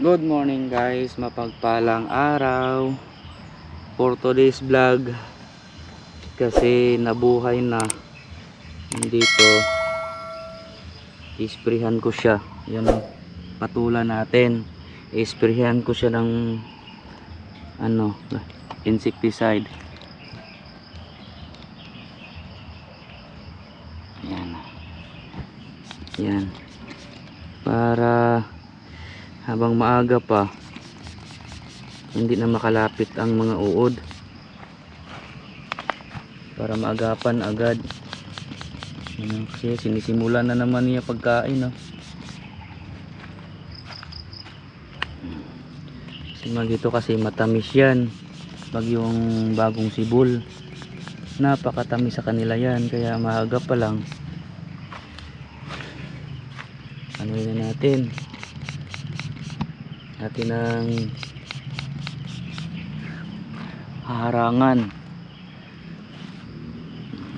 Good morning guys, mapagpalang araw for today's vlog. Kasi nabuhay na dito, isprehan ko siya. Yan o, patulan natin. Isprehan ko siya ng insecticide. Yan para habang maaga pa hindi na makalapit ang mga uod, para maagapan agad. Kasi sinisimulan na naman niya pagkain, no? Dito kasi matamis yan pag yung bagong sibol, napakatamis sa kanila yan, kaya maaga pa lang na natin ng harangan.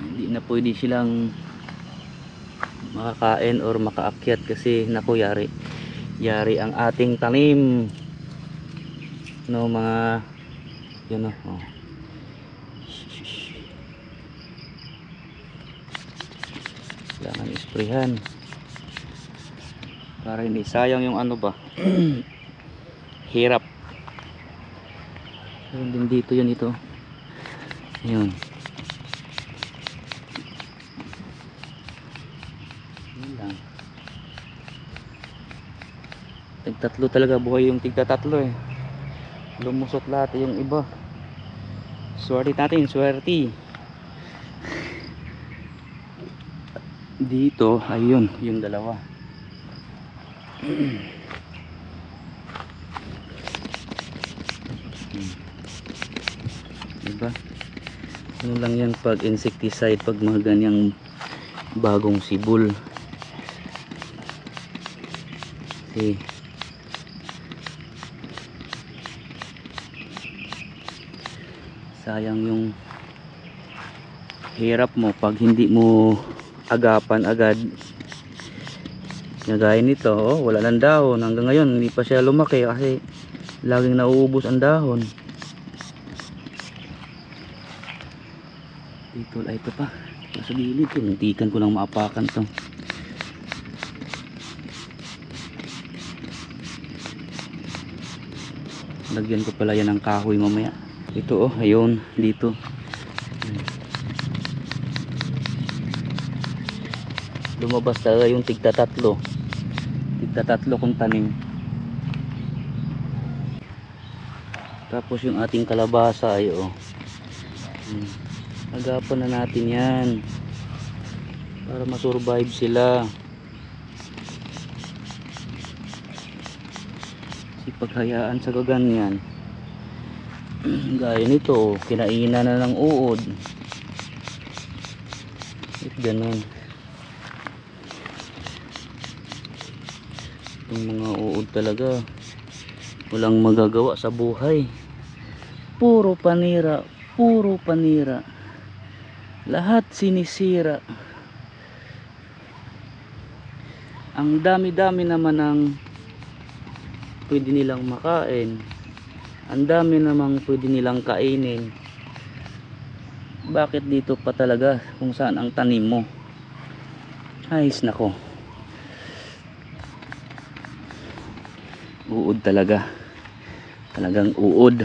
Hindi na pwede silang makakain or makaakyat kasi naku, yari ang ating tanim, no, mga yun, oh. Kailangan isprehan para hindi sayang yung hirap. Ayun din dito, yun ito. Ayun. Yun lang. Tigtatlo talaga buhay yung tigtatlo eh. Lumusot lahat yung iba. Swerte natin, swerte. Dito, ayun, yung dalawa. Diba? Ano lang yan pag insecticide, pag mga ganyang bagong sibol. Okay. Sayang yung hirap mo pag hindi mo agapan agad. Gaya nito, oh, wala nang dahon hanggang ngayon, hindi pa siya lumaki kasi laging nauubos ang dahon. Dito, ay ito pa sa gilid, tinitikan ko lang maapakan to. Lagyan ko pala yan ng kahoy mamaya. Ito, oh, ayun, dito. Lumabas talaga yung tigtatlo kong tanim. Tapos yung ating kalabasa ay agapan na natin yan para masurvive sila. Kasi paghayaan sa gaganyan gaya nito, kinainan na ng uod. Ganun yung mga uod talaga, walang magagawa sa buhay. Puro panira, lahat sinisira. Ang dami-dami naman ng pwede nilang makain, ang dami namang pwede nilang kainin. Bakit dito pa talaga kung saan ang tanim mo? Ayos nako, uod talaga, talagang uod.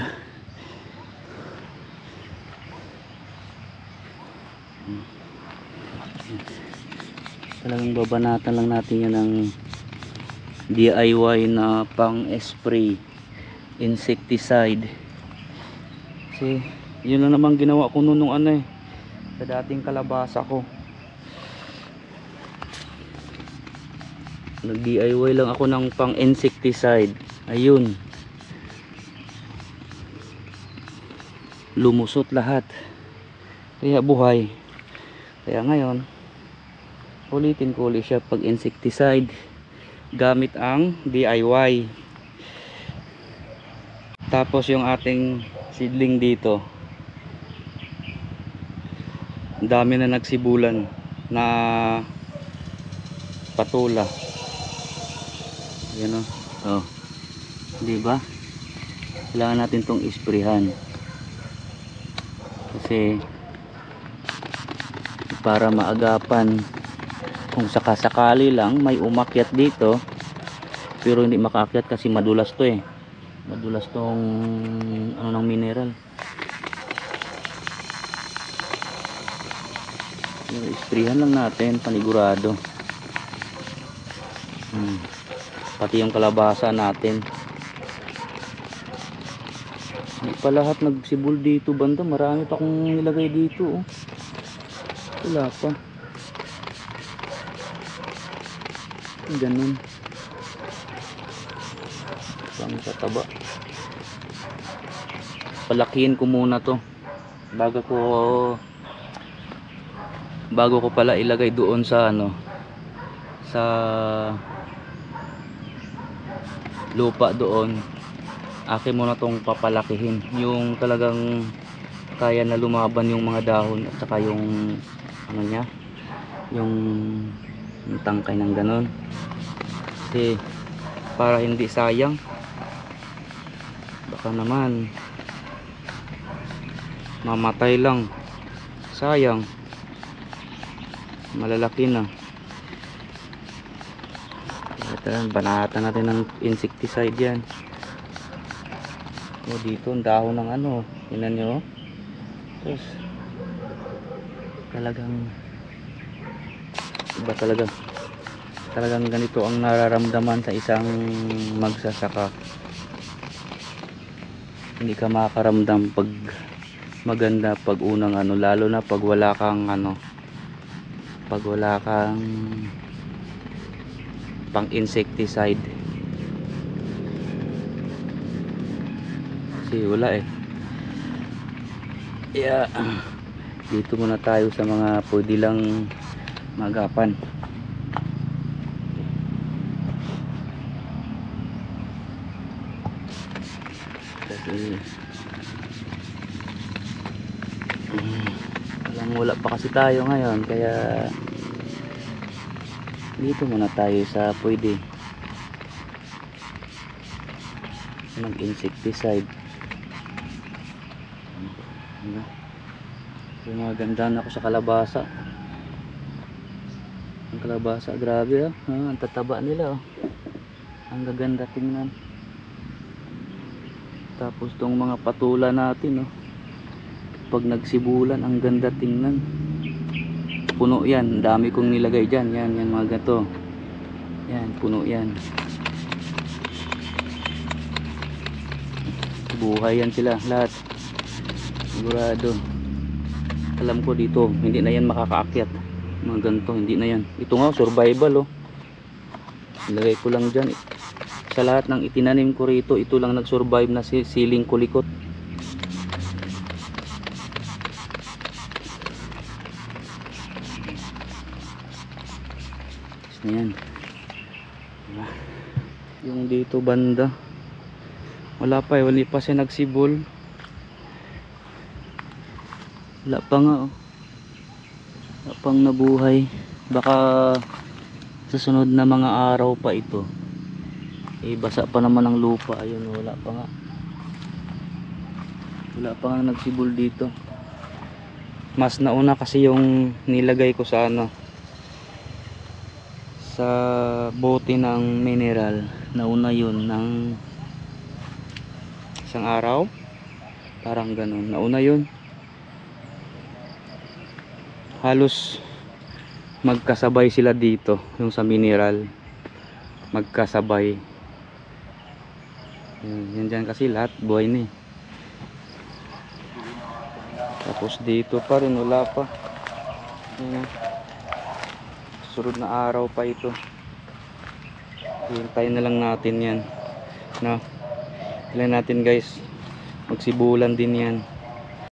Talagang babanatan lang natin yan ng DIY na pang spray insecticide. Kasi yun na naman ginawa ko noon nung sa dating kalabasa ko. Nag DIY lang ako ng pang insecticide. Ayun, lumusot lahat, kaya buhay. Kaya ngayon ulitin ko ulit siya pag insecticide gamit ang DIY. Tapos yung ating seedling dito, dami na nagsibulan na patula. Yan o. Oh. di ba? Kailangan natin tong isprehan kasi para maagapan kung sakasakali lang may umakyat dito pero hindi makaakyat kasi madulas to madulas tong ano ng mineral. Isprehan lang natin panigurado. Pati yung kalabasa natin. Hindi pa lahat nagsibol dito banda, marami pa akong nilagay dito wala pa. Ganun pang tataba. Palakihin ko muna to bago ko pala ilagay doon sa sa lupa doon. Akin muna tong papalakihin yung talagang kaya na lumaban yung mga dahon at saka yung niya yung tangkay ng ganon kasi para hindi sayang, baka naman mamatay lang, sayang, malalaki na. Banatan natin ng insecticide yan. Dito ang dahon ng tingnan nyo. Tapos talagang iba talagang ganito ang nararamdaman sa isang magsasaka. Hindi ka makakaramdam pag maganda pag unang lalo na pag wala kang pang insecticide kasi wala dito muna tayo sa mga pwede lang magapan. Kasi wala pa kasi tayo ngayon kaya dito muna tayo sa pwede mag insecticide. Gumaganda na ako sa kalabasa. Ang kalabasa grabe ang tataba nila ang gaganda tingnan. Tapos tong mga patula natin pag nagsibulan ang ganda tingnan. Puno yan, dami kong nilagay dyan. Yan mga gato. Yan, puno yan. Buhay yan sila lahat, sigurado. Alam ko dito hindi na yan makakaakyat, mga ganito hindi na yan. Ito nga survival nilagay ko lang dyan sa lahat ng itinanim ko rito. Ito lang nag-survive na siling kulikot. Yan. Yung dito banda wala pa wala pa siya nagsibol. Wala pa nga wala pang nabuhay. Baka sa sunod na mga araw pa ito basa pa naman ang lupa. Ayun, wala pa nga nagsibol dito. Mas nauna kasi yung nilagay ko sa sa bote ng mineral. Nauna yun ng isang araw, parang ganun. Nauna yun. Halos magkasabay sila dito, yung sa mineral magkasabay. Yan dyan kasi lahat buhay na Tapos dito pa rin wala pa. Sunod na araw pa ito. Hintayin na lang natin yan. Hintayin natin guys, magsibulan din yan.